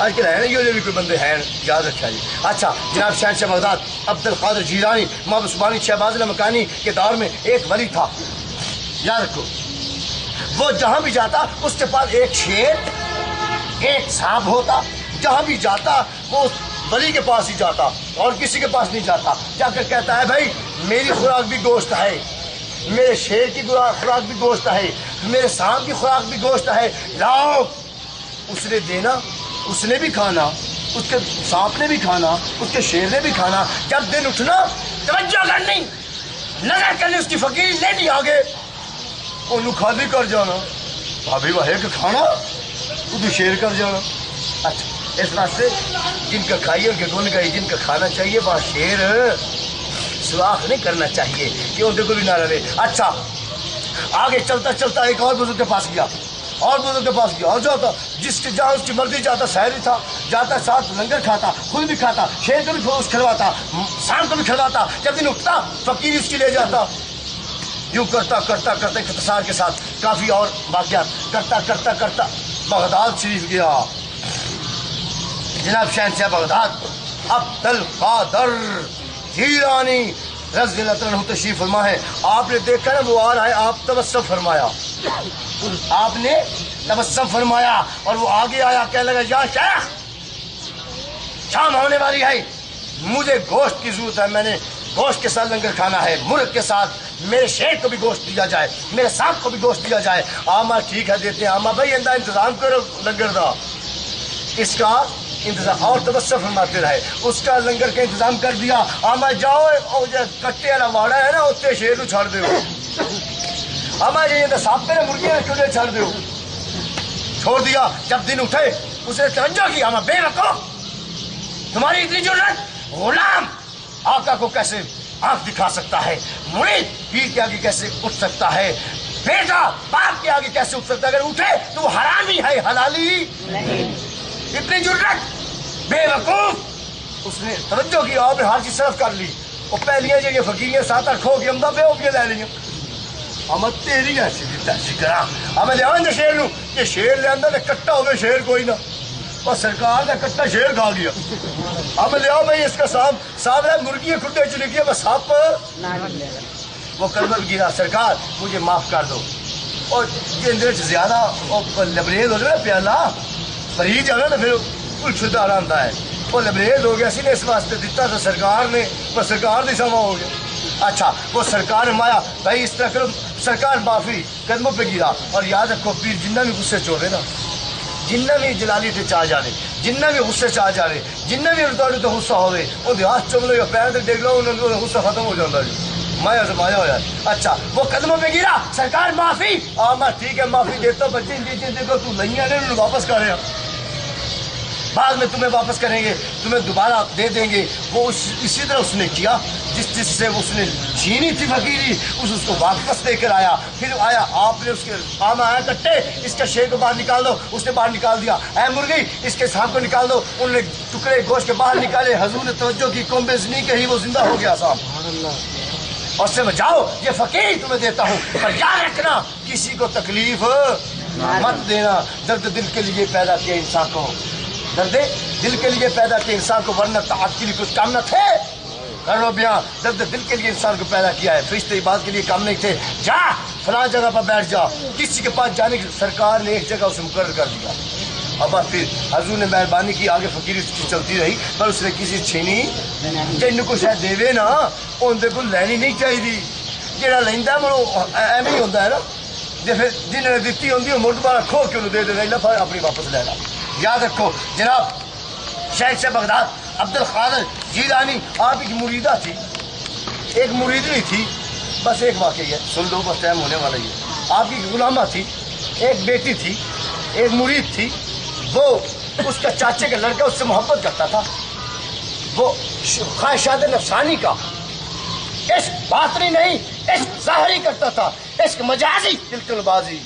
آج کل ہے نا یہ بھی کوئی بندے ہیں، یاد رکھا جی۔ اچھا جناب شہنشاہ بغداد عبد القادر جیلانی محمد عثمانی شہباز مکانی کے دور میں ایک ولی تھا، یاد رکھو، وہ جہاں بھی جاتا اس کے پاس ایک شیر ایک سانپ ہوتا، جہاں بھی جاتا وہ اس ولی کے پاس ہی جاتا اور کسی کے پاس نہیں جاتا، جا کر کہتا ہے بھائی میری خوراک بھی گوشت ہے، میرے شیر کی خوراک بھی گوشت ہے، میرے سانپ کی خوراک بھی گوشت ہے، لاؤ۔ اس نے دینا، اس نے بھی کھانا، اس کے سانپ نے بھی کھانا، اس کے شیر نے بھی کھانا۔ جب دن اٹھنا توجہ کرنی، نظر کرنی اس کی فقیر لینی آگے، انہوں خالی کر جانا، بھابھی وہ ہے کہ کھانا ادھر شیر کر جانا۔ اچھا اس واسطے جن کا کھائیے ان کے گن گئی، جن کا کھانا چاہیے وہاں شیر سراخ نہیں کرنا چاہیے کہ ان کے کو بھی نہ رہے۔ اچھا آگے چلتا چلتا ایک اور بزرگ کے پاس گیا، اور بزرگ کے پاس گیا، اور جاتا جس کے جہاں اس کی مرضی جاتا، سحری تھا، جاتا ساتھ لنگر کھاتا، خود بھی کھاتا، شیر کو بھی کھلواتا، شام کو بھی کھلواتا۔ جب دن اٹھتا فقیر اس کی لے جاتا، یوں کرتا کرتا کرتا اختصار کے ساتھ کافی اور واقعات کرتا کرتا کرتا بغداد شریف گیا۔ جناب شہنشاہ بغداد عبد القادر جیلانی رضی اللہ عنہ تشریف فرما ہے۔ آپ نے دیکھا نا وہ آ رہا ہے، آپ تبسم فرمایا، آپ نے تبسم فرمایا اور وہ آگے آیا، کہنے لگا یا شیخ شام ہونے والی ہے، مجھے گوشت کی ضرورت ہے، میں نے گوشت کے ساتھ لنگر کھانا ہے، مرغ کے ساتھ میرے شیر کو بھی گوشت دیا جائے، میرے سانپ کو بھی گوشت دیا جائے۔ آما ٹھیک ہے دیتے ہیں، آما بھائی اندر انتظام کرو لنگر دا، اس کا انتظام، اور تبسم فرماتے رہے، اس کا لنگر کا انتظام کر دیا۔ آما جاؤ اور کٹے والا واڑا ہے نا اتنے شیر کو چھڑ دو، آما جی سانپ پہ مرغیاں چولہے چھڑ دو، چھوڑ دیا۔ جب دن اٹھے اس نے توجہ کی، آما بے وقوف تمہاری اتنی جرأت، غلام آقا کو کیسے آنکھ دکھا سکتا ہے، مرید پیر کے آگے کیسے اٹھ سکتا ہے، بیٹا باپ کے آگے کیسے اٹھ سکتا ہے، اگر اٹھے تو وہ حرامی ہے حلالی نہیں، اتنی جرأت، بے وقوف۔ اس نے توجہ کی، آپ نے ہر چیز صرف کر لی، وہ پہلیاں جو یہ فقیریاں ساتھ کھو کے امدہ پہ ہو کے لے لیں، ہم تیری ایسی تیسی کرا، ہمیں لے آئیں شیر نو، کہ شیر لے اندر کٹا ہوئے شیر کوئی نہ، اور سرکار کا کٹا شیر کھا گیا، ہمیں لے آؤ بھائی اس کا صاحب ہے مرغیاں کھٹے چلے گیا، بس سانپ وہ کلمہ بھی گرا، سرکار مجھے معاف کر دو۔ اور یہ اندر زیادہ لبریز ہو جائے نا پیالہ فری جانا نا پھر الٹھتا آتا ہے، وہ لبریز ہو گیا، اسی نے اس واسطے دیتا تھا سرکار نے، پر سرکار نہیں سما ہو گیا۔ اچھا وہ سرکار نے مایا بھائی اس طرح کرو، سرکار معافی قدموں پہ گرا۔ اور یاد رکھو پیر جنہ بھی غصے چوڑے نا، جنہ بھی جلالی تے چاہ جا رہے، جنہ بھی غصے چاہ جا رہے، جنہ بھی اتارے تو غصہ ہو رہے، وہ ہاتھ چوم لو یا پیر تے ڈگ لو، انہوں نے غصہ ختم ہو جاتا ہے، مایا زمایا ہو جائے۔ اچھا وہ قدموں پہ گرا، سرکار معافی، میں ٹھیک ہے معافی دیتا ہوں، بچے دیکھو تو نہیں آنے انہوں نے واپس کر رہے ہیں، بعد میں تمہیں واپس کریں گے، تمہیں دوبارہ دے دیں گے۔ وہ اسی طرح اس نے کیا، جس سے اس نے چھینی تھی فقیری، اس کو واپس دے کر آیا۔ پھر آیا آپ نے اس کے آما آیا کٹے، اس کا شیر کو باہر نکال دو، اس نے باہر نکال دیا، اے مرغی اس کے سانپ کو نکال دو، انہوں نے ٹکڑے گوشت کے باہر نکالے، حضور نے توجہ کی، کومبز نہیں کہی، وہ زندہ ہو گیا سانپ۔ اور سے بچاؤ یہ فقیر تمہیں دیتا ہوں، پر یاد رکھنا کسی کو تکلیف مت دینا، درد دل کے لیے پیدا کیا انسان کو، درد دل کے لیے پیدا کیا انسان کو، ورنہ طاعت کے لیے کچھ کام نہ تھے، کرو بیاں، درد دل کے لیے انسان کو پیدا کیا ہے، فرشتے عبادت کے لیے کام نہیں تھے، جا فلاں جگہ پر بیٹھ جا، کسی کے پاس جانے کی سرکار نے ایک جگہ اسے مقرر کر دیا۔ اب پھر حضور نے مہربانی کی، آگے فقیری چلتی رہی، پر اس نے کسی چھینی جن کو شاید دے نا اندر کو لینی نہیں چاہیے، جہاں لینا وہ ایویں ہی ہوتا ہے نا، جی پھر جنہوں نے دیتی ہوتی مڑ دوبارہ کھو کے انہوں دے دینا، پھر اپنی واپس لینا۔ یاد رکھو جناب شہنشاہ بغداد عبد القادر جیلانی آپ کی مریدہ تھی، ایک مرید نہیں تھی، بس ایک واقعی ہے، سن لو بس ٹائم ہونے والا ہی ہے۔ آپ کی غلامہ تھی، ایک بیٹی تھی، ایک مرید تھی، وہ اس کا چاچے کا لڑکا اس سے محبت کرتا تھا، وہ خواہشات نفسانی کا عشق باطنی نہیں عشق ظاہری کرتا تھا، عشق مجازی تلک البازی،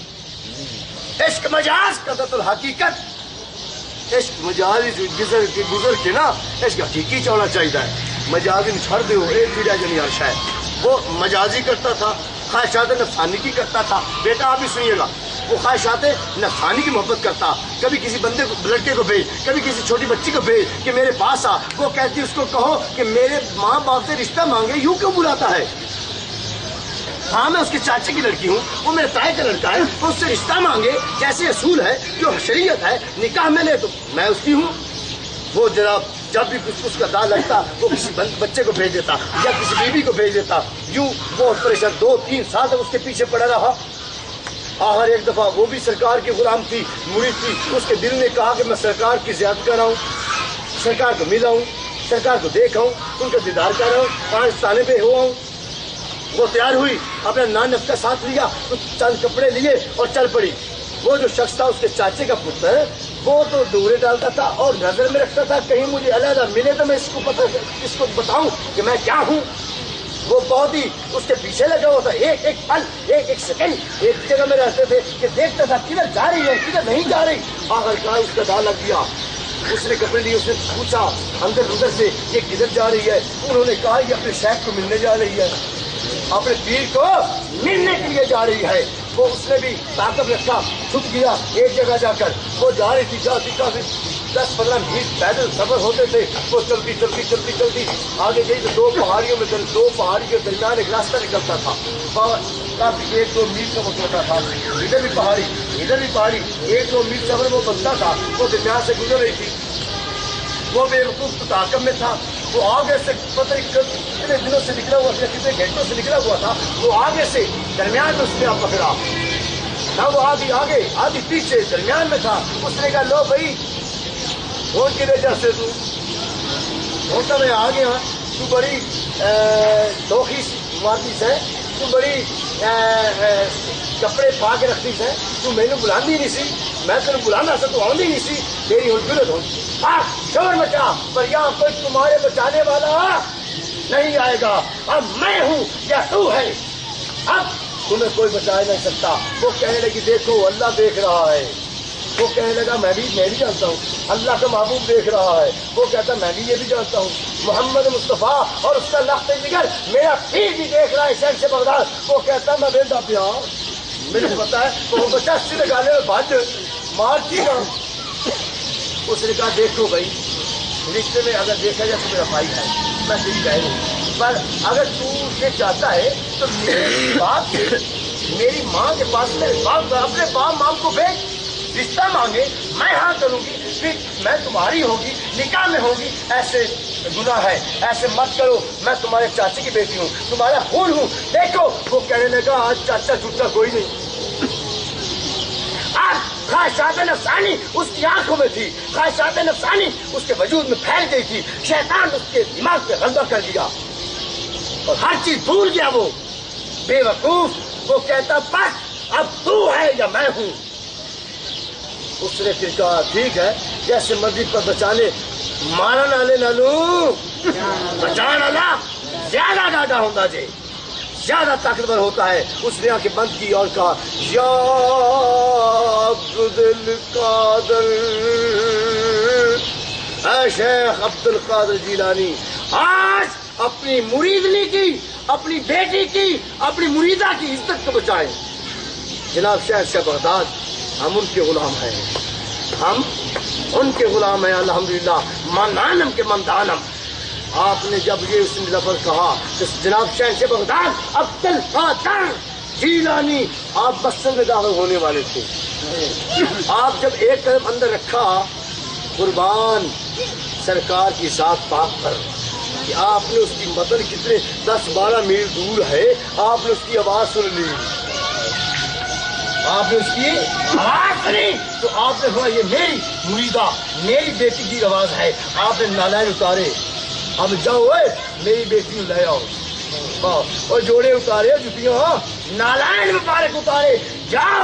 عشق مجاز قدرت الحقیقت، عشق مجازی گزر کے نا عشق حقیقی چونا چاہیے، مجازی چھڑ دے ایک بھی رہ جنی عرشہ ہے، وہ مجازی کرتا تھا، خواہشات نفسانی کی کرتا تھا۔ بیٹا آپ بھی سنیے گا، وہ خواہشات نفسانی کی محبت کرتا، کبھی کسی بندے کو لڑکے کو بھیج، کبھی کسی چھوٹی بچی کو بھیج کہ میرے پاس آ، وہ کہتی اس کو کہو کہ میرے ماں باپ سے رشتہ مانگے، یوں کیوں بلاتا ہے؟ ہاں میں اس کے چاچے کی لڑکی ہوں، وہ میرے تائے کا لڑکا ہے، وہ اس سے رشتہ مانگے، جیسے اصول ہے جو شریعت ہے، نکاح میں لے تو میں اس کی ہوں۔ وہ جناب جب بھی کچھ اس کا داغ لگتا وہ کسی بچے کو بھیج دیتا یا کسی بیوی کو بھیج دیتا، یوں وہ پریشان 2-3 سال تک اس کے پیچھے پڑا رہا۔ آخر ایک دفعہ وہ بھی سرکار کی غلام تھی، مرید تھی، اس کے دل نے کہا کہ میں سرکار کی زیارت کر رہا ہوں، سرکار کو ملا ہوں، سرکار کو دیکھا ہوں، ان کا دیدار کر رہا ہوں، 5 تانے پہ ہوا ہوں۔ وہ تیار ہوئی، اپنا نان کا ساتھ لیا، کچھ چند کپڑے لیے اور چل پڑی۔ وہ جو شخص تھا اس کے چاچے کا پتر، وہ تو ڈورے ڈالتا تھا اور نظر میں رکھتا تھا کہیں مجھے علیحدہ ملے تو میں اس کو بتاؤں کہ میں کیا ہوں۔ وہ بہت ہی اس کے پیچھے لگا ہوا تھا، ایک پل ایک سیکنڈ ایک جگہ میں رہتے تھے کہ دیکھتا تھا کدھر جا رہی ہے کدھر نہیں جا رہی۔ آخر کہا اس کا داغ لگ گیا، اس نے کپڑے لیے، اس نے پوچھا اندر سے یہ کدھر جا رہی ہے؟ انہوں نے کہا یہ اپنے شیخ کو ملنے جا رہی ہے، اپنے پیر کو ملنے کے لیے جا رہی ہے۔ وہ اس نے بھی طاقت رکھا، چھپ گیا ایک جگہ جا کر، وہ جا رہی تھی، جاتی کافی 10-15 منٹ پیدل سفر ہوتے تھے، وہ چلتی آگے گئی تو 2 پہاڑیوں میں 2 پہاڑی کے درمیان ایک راستہ نکلتا تھا، کافی 1-2 میل کا وقت ہوتا تھا، ادھر بھی پہاڑی ادھر بھی پہاڑی، 1-2 میل سفر وہ بنتا تھا، وہ درمیان سے گزر رہی تھی۔ وہ بے وقوف تعاقب میں تھا، وہ آگے سے پتہ نہیں کتنے دنوں سے نکلا ہوا تھا، کتنے گھنٹوں سے نکلا ہوا تھا، وہ آگے سے درمیان میں اس نے آپ پکڑا نہ، وہ آگے آدھی پیچھے درمیان میں تھا۔ اس نے کہا لو بھائی کون کی وجہ سے تو ہوتا میں آ گیا، تو بڑی دھوکھی مارتی ہے، تو بڑی کپڑے پا کے رکھتی ہے، تو میں نے بلاندی نہیں سی، میں تمہیں بلانا سا تو آندی نہیں سی، تیری ہوں جرت ہوں شور مچا، پر یہاں کوئی تمہارے بچانے والا نہیں آئے گا، اب میں ہوں یا تو ہے، اب تمہیں کوئی بچا نہیں سکتا۔ وہ کہنے لگی دیکھو اللہ دیکھ رہا ہے، وہ کہنے لگا میں بھی جانتا ہوں اللہ کا محبوب دیکھ رہا ہے، وہ کہتا میں بھی یہ بھی جانتا ہوں محمد مصطفیٰ اور اس کا لخت جگر میرا پیر بھی دیکھ رہا ہے شہر سے بغداد۔ وہ کہتا میں بیٹا پیا مجھے پتا ہے، وہ بچہ سے گالے میں بھاج مار کی گا۔ اس نے کہا دیکھو بھائی رشتے میں اگر دیکھا جائے تو میرا بھائی ہے، میں تیری بہن ہوں، پر اگر تو یہ چاہتا ہے تو میرے باپ میری ماں کے پاس میرے باپ اپنے باپ ماں کو بھیج، رشتہ مانگے، میں ہاں کروں گی، پھر میں تمہاری ہوگی، نکاح میں ہوگی، ایسے گناہ ہے، ایسے مت کرو، میں تمہارے چاچے کی بیٹی ہوں، تمہارا خون ہوں۔ دیکھو وہ کہنے لگا آج چاچا چوچا کوئی نہیں، آج خواہشات نفسانی اس کی آنکھوں میں تھی، خواہشات نفسانی اس کے وجود میں پھیل گئی تھی، شیطان اس کے دماغ پہ غلبہ کر دیا اور ہر چیز بھول گیا۔ وہ بے وقوف، وہ کہتا بس اب تو ہے یا میں ہوں۔ اس نے پھر کہا ٹھیک ہے جیسے مرضی پر بچانے، مارا نالے نالو بچانا لا زیادہ ڈاڈا ہوتا جے، زیادہ طاقتور ہوتا ہے۔ اس نے آنکھیں بند کی اور کہا یا عبد القادر، اے شیخ عبد القادر جیلانی، آج اپنی مریدنی کی، اپنی بیٹی کی، اپنی مریدہ کی عزت کو بچائیں۔ جناب شہر سے بغداد، ہم ان کے غلام ہیں، ہم ان کے غلام ہیں الحمدللہ، منانم کے مندانم۔ آپ نے جب یہ اس نے لفظ کہا کہ جناب شہر سے بغداد عبد القادر جیلانی آپ مسجد میں داخل ہونے والے تھے، آپ جب ایک قدم اندر رکھا قربان سرکار کی ذات پاک پر کہ آپ نے اس کی متن کتنے 10-12 میل دور ہے، آپ نے اس کی آواز سن لی، آپ نے اس کی آواز سنی تو آپ نے کہا یہ میری مریدہ میری بیٹی کی آواز ہے۔ آپ نے نالائن اتارے، اب جاؤ میری بیٹی لے آؤ، اور جوڑے اتارے جتیاں نالائن مبارک اتارے جا